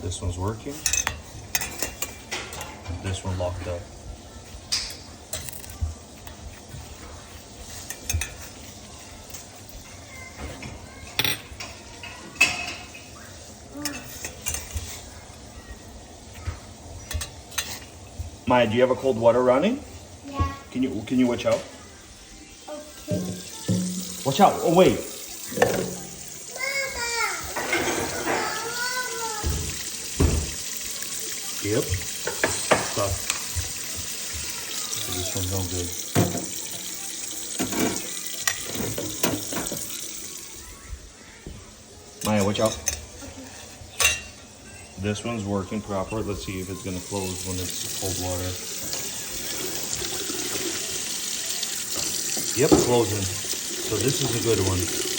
This one's working. This one locked up. Maya, do you have a cold water running? Yeah. Can you watch out? Okay. Watch out! Oh wait. Yep. Stuck. This one's no good. Maya, watch out. This one's working proper. Let's see if it's gonna close when it's cold water. Yep, closing. So this is a good one.